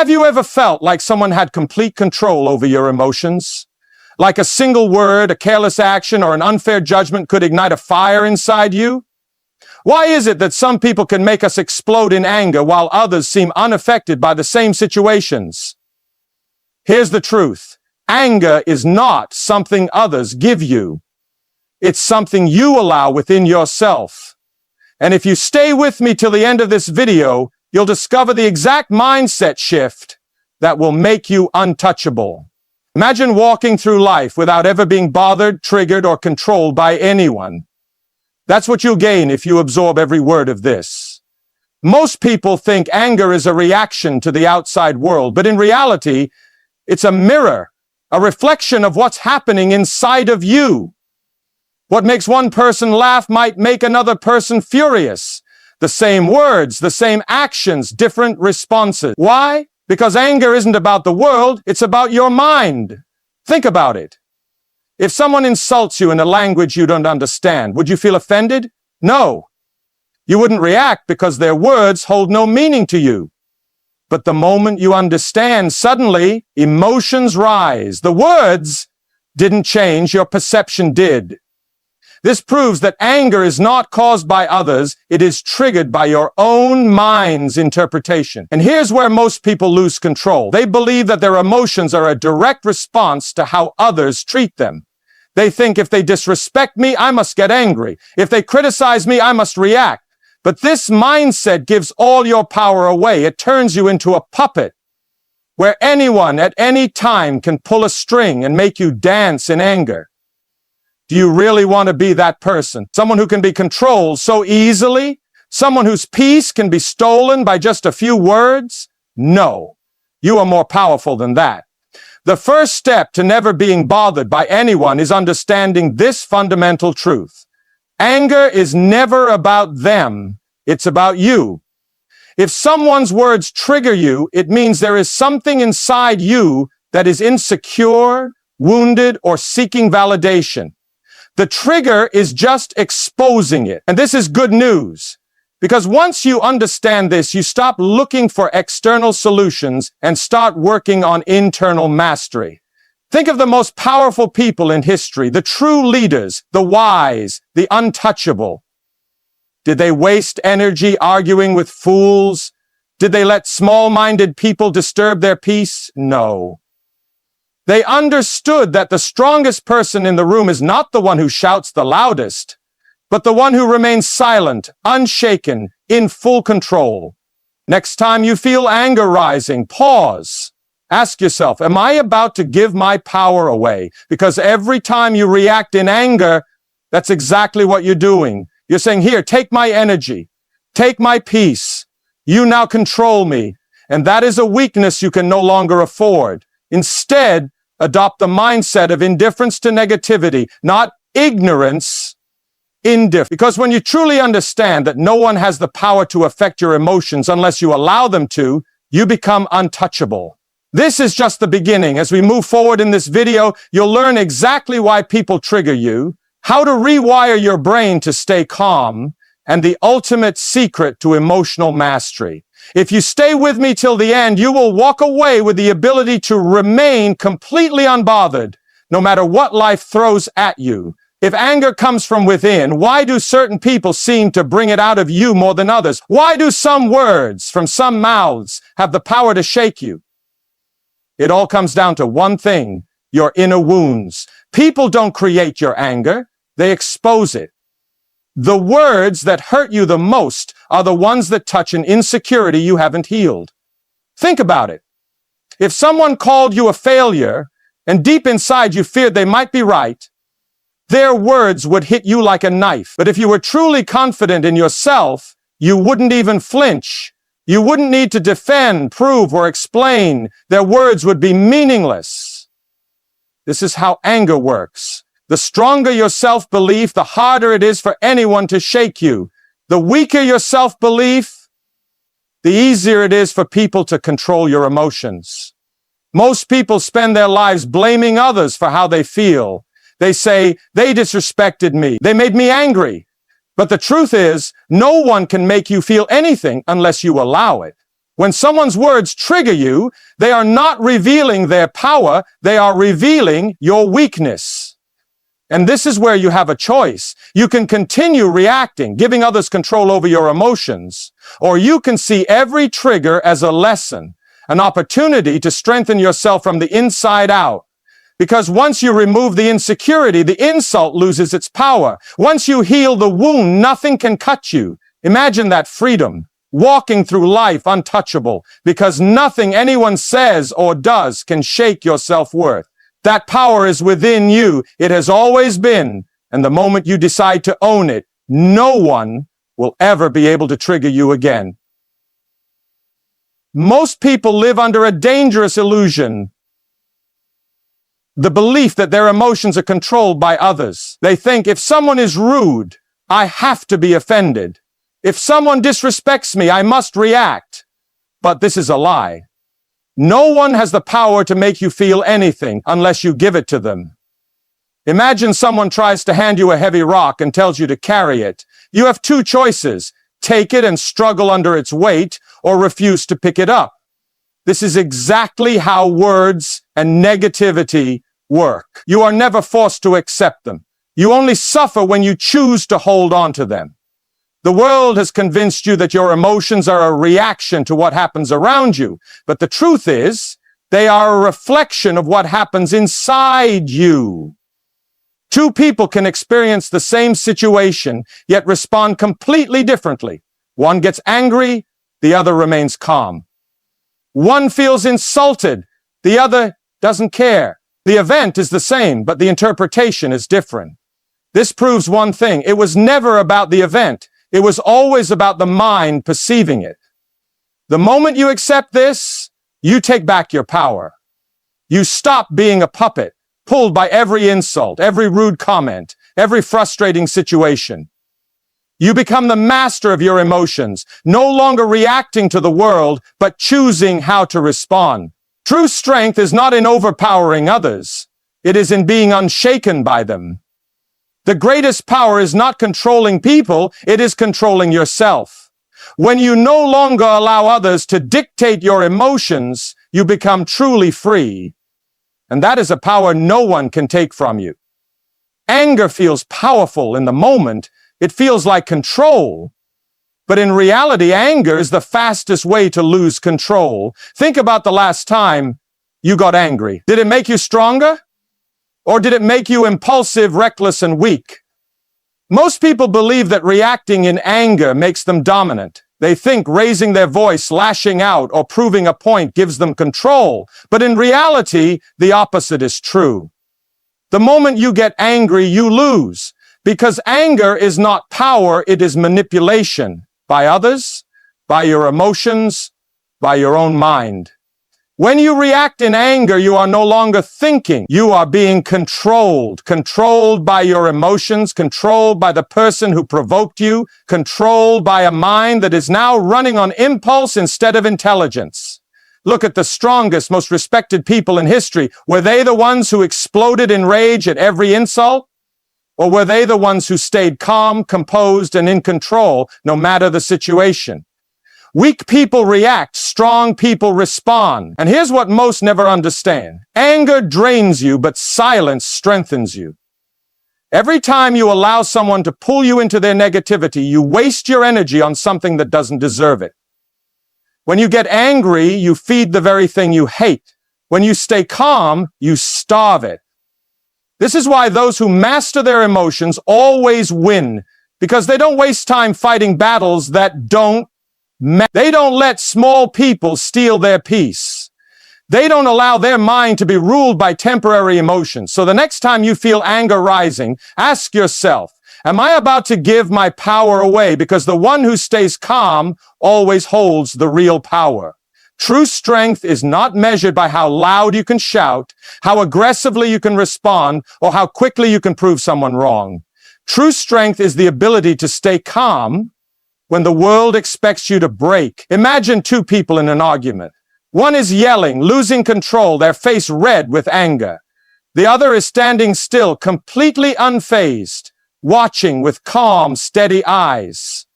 Have you ever felt like someone had complete control over your emotions? Like a single word, a careless action, or an unfair judgment could ignite a fire inside you? Why is it that some people can make us explode in anger while others seem unaffected by the same situations? Here's the truth. Anger is not something others give you. It's something you allow within yourself. And if you stay with me till the end of this video, you'll discover the exact mindset shift that will make you untouchable. Imagine walking through life without ever being bothered, triggered, or controlled by anyone. That's what you'll gain if you absorb every word of this. Most people think anger is a reaction to the outside world, but in reality, it's a mirror, a reflection of what's happening inside of you. What makes one person laugh might make another person furious. The same words, the same actions, different responses. Why? Because anger isn't about the world, it's about your mind. Think about it. If someone insults you in a language you don't understand, would you feel offended? No. You wouldn't react because their words hold no meaning to you. But the moment you understand, suddenly emotions rise. The words didn't change, your perception did. This proves that anger is not caused by others, it is triggered by your own mind's interpretation. And here's where most people lose control. They believe that their emotions are a direct response to how others treat them. They think if they disrespect me, I must get angry. If they criticize me, I must react. But this mindset gives all your power away. It turns you into a puppet where anyone at any time can pull a string and make you dance in anger. Do you really want to be that person? Someone who can be controlled so easily? Someone whose peace can be stolen by just a few words? No. You are more powerful than that. The first step to never being bothered by anyone is understanding this fundamental truth. Anger is never about them. It's about you. If someone's words trigger you, it means there is something inside you that is insecure, wounded, or seeking validation. The trigger is just exposing it. And this is good news, because once you understand this, you stop looking for external solutions and start working on internal mastery. Think of the most powerful people in history, the true leaders, the wise, the untouchable. Did they waste energy arguing with fools? Did they let small-minded people disturb their peace? No. They understood that the strongest person in the room is not the one who shouts the loudest, but the one who remains silent, unshaken, in full control. Next time you feel anger rising, pause. Ask yourself, am I about to give my power away? Because every time you react in anger, that's exactly what you're doing. You're saying, here, take my energy, take my peace. You now control me. And that is a weakness you can no longer afford. Instead, adopt the mindset of indifference to negativity, not ignorance, indifference. Because when you truly understand that no one has the power to affect your emotions unless you allow them to, you become untouchable. This is just the beginning. As we move forward in this video, you'll learn exactly why people trigger you, how to rewire your brain to stay calm, and the ultimate secret to emotional mastery. If you stay with me till the end, you will walk away with the ability to remain completely unbothered, no matter what life throws at you. If anger comes from within, why do certain people seem to bring it out of you more than others? Why do some words from some mouths have the power to shake you? It all comes down to one thing, your inner wounds. People don't create your anger, they expose it. The words that hurt you the most are the ones that touch an insecurity you haven't healed. Think about it. If someone called you a failure, and deep inside you feared they might be right, their words would hit you like a knife. But if you were truly confident in yourself, you wouldn't even flinch. You wouldn't need to defend, prove, or explain. Their words would be meaningless. This is how anger works. The stronger your self-belief, the harder it is for anyone to shake you. The weaker your self-belief, the easier it is for people to control your emotions. Most people spend their lives blaming others for how they feel. They say, they disrespected me, they made me angry. But the truth is, no one can make you feel anything unless you allow it. When someone's words trigger you, they are not revealing their power, they are revealing your weakness. And this is where you have a choice. You can continue reacting, giving others control over your emotions, or you can see every trigger as a lesson, an opportunity to strengthen yourself from the inside out. Because once you remove the insecurity, the insult loses its power. Once you heal the wound, nothing can cut you. Imagine that freedom, walking through life untouchable, because nothing anyone says or does can shake your self-worth. That power is within you. It has always been. And the moment you decide to own it, no one will ever be able to trigger you again. Most people live under a dangerous illusion. The belief that their emotions are controlled by others. They think if someone is rude, I have to be offended. If someone disrespects me, I must react. But this is a lie. No one has the power to make you feel anything unless you give it to them. Imagine someone tries to hand you a heavy rock and tells you to carry it. You have two choices: take it and struggle under its weight, or refuse to pick it up. This is exactly how words and negativity work. You are never forced to accept them. You only suffer when you choose to hold on to them. The world has convinced you that your emotions are a reaction to what happens around you. But the truth is, they are a reflection of what happens inside you. Two people can experience the same situation, yet respond completely differently. One gets angry, the other remains calm. One feels insulted, the other doesn't care. The event is the same, but the interpretation is different. This proves one thing: it was never about the event. It was always about the mind perceiving it. The moment you accept this, you take back your power. You stop being a puppet, pulled by every insult, every rude comment, every frustrating situation. You become the master of your emotions, no longer reacting to the world, but choosing how to respond. True strength is not in overpowering others. It is in being unshaken by them. The greatest power is not controlling people, it is controlling yourself. When you no longer allow others to dictate your emotions, you become truly free. And that is a power no one can take from you. Anger feels powerful in the moment. It feels like control. But in reality, anger is the fastest way to lose control. Think about the last time you got angry. Did it make you stronger? Or did it make you impulsive, reckless, and weak? Most people believe that reacting in anger makes them dominant. They think raising their voice, lashing out, or proving a point gives them control. But in reality, the opposite is true. The moment you get angry, you lose. Because anger is not power, it is manipulation. By others, by your emotions, by your own mind. When you react in anger, you are no longer thinking. You are being controlled. Controlled by your emotions, controlled by the person who provoked you, controlled by a mind that is now running on impulse instead of intelligence. Look at the strongest, most respected people in history. Were they the ones who exploded in rage at every insult? Or were they the ones who stayed calm, composed, and in control, no matter the situation? Weak people react, strong people respond. And here's what most never understand. Anger drains you, but silence strengthens you. Every time you allow someone to pull you into their negativity, you waste your energy on something that doesn't deserve it. When you get angry, you feed the very thing you hate. When you stay calm, you starve it. This is why those who master their emotions always win, because they don't waste time fighting battles that don't matter. They don't let small people steal their peace. They don't allow their mind to be ruled by temporary emotions. So the next time you feel anger rising, ask yourself, am I about to give my power away? Because the one who stays calm always holds the real power. True strength is not measured by how loud you can shout, how aggressively you can respond, or how quickly you can prove someone wrong. True strength is the ability to stay calm when the world expects you to break. Imagine two people in an argument. One is yelling, losing control, their face red with anger. The other is standing still, completely unfazed, watching with calm, steady eyes.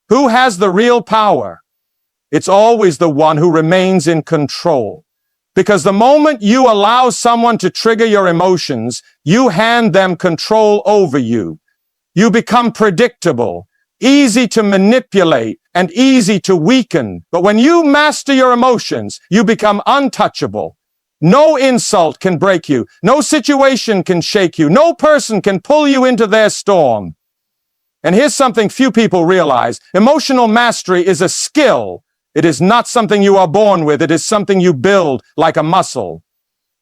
Who has the real power? It's always the one who remains in control. Because the moment you allow someone to trigger your emotions, you hand them control over you. You become predictable, easy to manipulate, and easy to weaken. But when you master your emotions, you become untouchable. No insult can break you. No situation can shake you. No person can pull you into their storm. And here's something few people realize. Emotional mastery is a skill. It is not something you are born with. It is something you build like a muscle.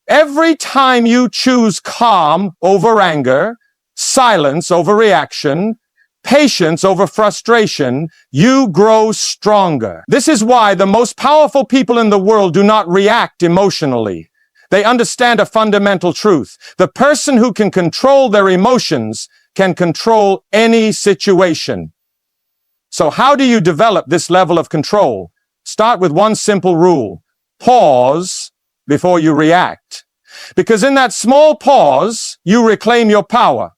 Every time you choose calm over anger, silence over reaction, patience over frustration, you grow stronger. This is why the most powerful people in the world do not react emotionally. They understand a fundamental truth. The person who can control their emotions can control any situation. So how do you develop this level of control? Start with one simple rule. Pause before you react. Because in that small pause, you reclaim your power.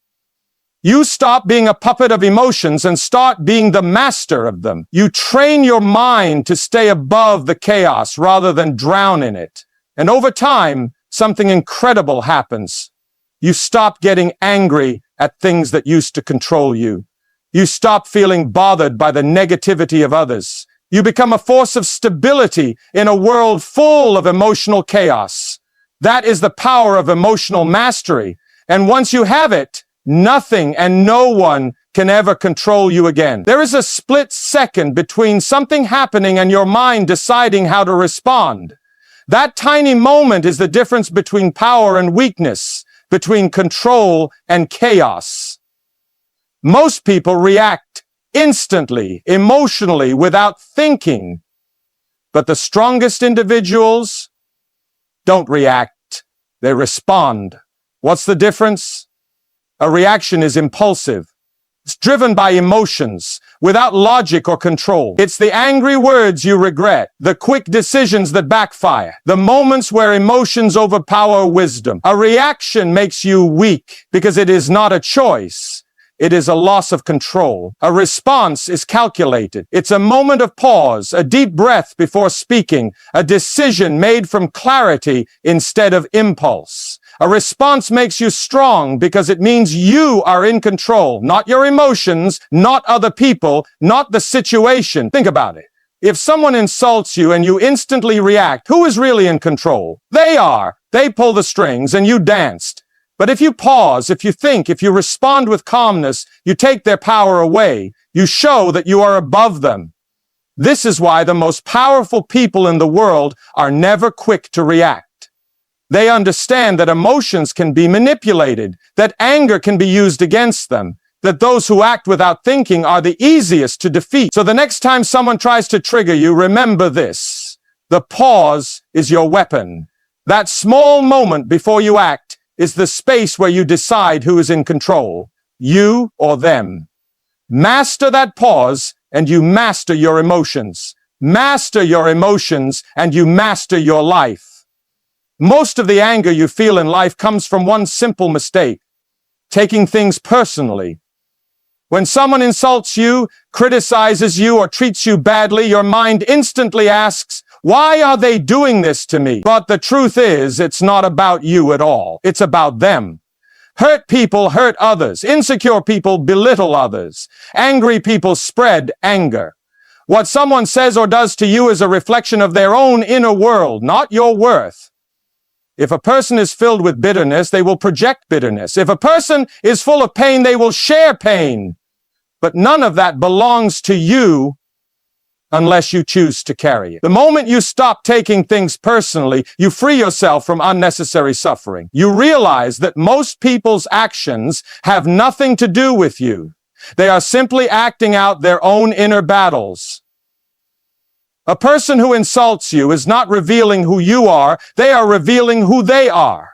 You stop being a puppet of emotions and start being the master of them. You train your mind to stay above the chaos rather than drown in it. And over time, something incredible happens. You stop getting angry at things that used to control you. You stop feeling bothered by the negativity of others. You become a force of stability in a world full of emotional chaos. That is the power of emotional mastery. And once you have it, nothing and no one can ever control you again. There is a split second between something happening and your mind deciding how to respond. That tiny moment is the difference between power and weakness, between control and chaos. Most people react instantly, emotionally, without thinking. But the strongest individuals don't react, they respond. What's the difference? A reaction is impulsive. It's driven by emotions, without logic or control. It's the angry words you regret, the quick decisions that backfire, the moments where emotions overpower wisdom. A reaction makes you weak because it is not a choice. It is a loss of control. A response is calculated. It's a moment of pause, a deep breath before speaking, a decision made from clarity instead of impulse. A response makes you strong because it means you are in control, not your emotions, not other people, not the situation. Think about it. If someone insults you and you instantly react, who is really in control? They are. They pull the strings and you danced. But if you pause, if you think, if you respond with calmness, you take their power away. You show that you are above them. This is why the most powerful people in the world are never quick to react. They understand that emotions can be manipulated, that anger can be used against them, that those who act without thinking are the easiest to defeat. So the next time someone tries to trigger you, remember this. The pause is your weapon. That small moment before you act is the space where you decide who is in control, you or them. Master that pause and you master your emotions. Master your emotions and you master your life. Most of the anger you feel in life comes from one simple mistake, taking things personally. When someone insults you, criticizes you, or treats you badly, your mind instantly asks, why are they doing this to me? But the truth is, it's not about you at all. It's about them. Hurt people hurt others. Insecure people belittle others. Angry people spread anger. What someone says or does to you is a reflection of their own inner world, not your worth. If a person is filled with bitterness, they will project bitterness. If a person is full of pain, they will share pain. But none of that belongs to you unless you choose to carry it. The moment you stop taking things personally, you free yourself from unnecessary suffering. You realize that most people's actions have nothing to do with you. They are simply acting out their own inner battles. A person who insults you is not revealing who you are, they are revealing who they are.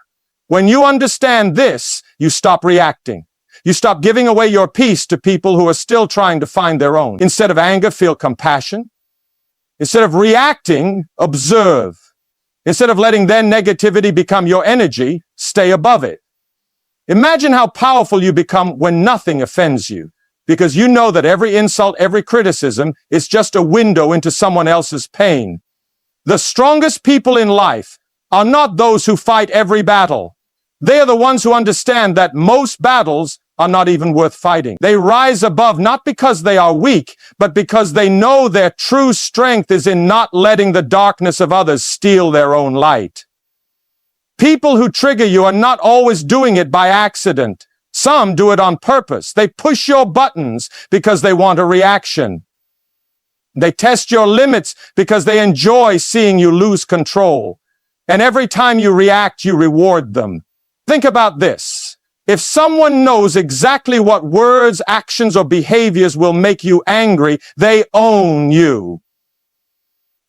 When you understand this, you stop reacting. You stop giving away your peace to people who are still trying to find their own. Instead of anger, feel compassion. Instead of reacting, observe. Instead of letting their negativity become your energy, stay above it. Imagine how powerful you become when nothing offends you. because you know that every insult, every criticism is just a window into someone else's pain. The strongest people in life are not those who fight every battle. They are the ones who understand that most battles are not even worth fighting. They rise above not because they are weak, but because they know their true strength is in not letting the darkness of others steal their own light. People who trigger you are not always doing it by accident. Some do it on purpose. They push your buttons because they want a reaction. They test your limits because they enjoy seeing you lose control. And every time you react, you reward them. Think about this. If someone knows exactly what words, actions, or behaviors will make you angry, they own you.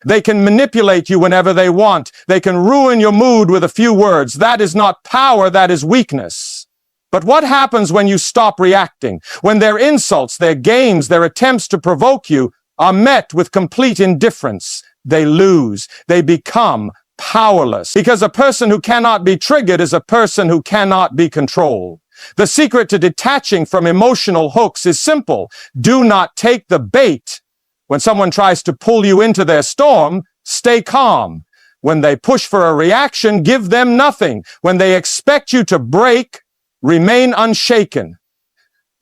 They can manipulate you whenever they want. They can ruin your mood with a few words. That is not power, that is weakness. But what happens when you stop reacting? When their insults, their games, their attempts to provoke you are met with complete indifference, they lose. They become powerless. Because a person who cannot be triggered is a person who cannot be controlled. The secret to detaching from emotional hooks is simple. Do not take the bait. When someone tries to pull you into their storm, stay calm. When they push for a reaction, give them nothing. When they expect you to break, remain unshaken.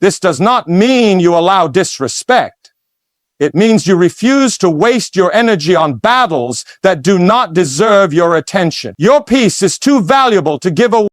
This does not mean you allow disrespect. It means you refuse to waste your energy on battles that do not deserve your attention. Your peace is too valuable to give away.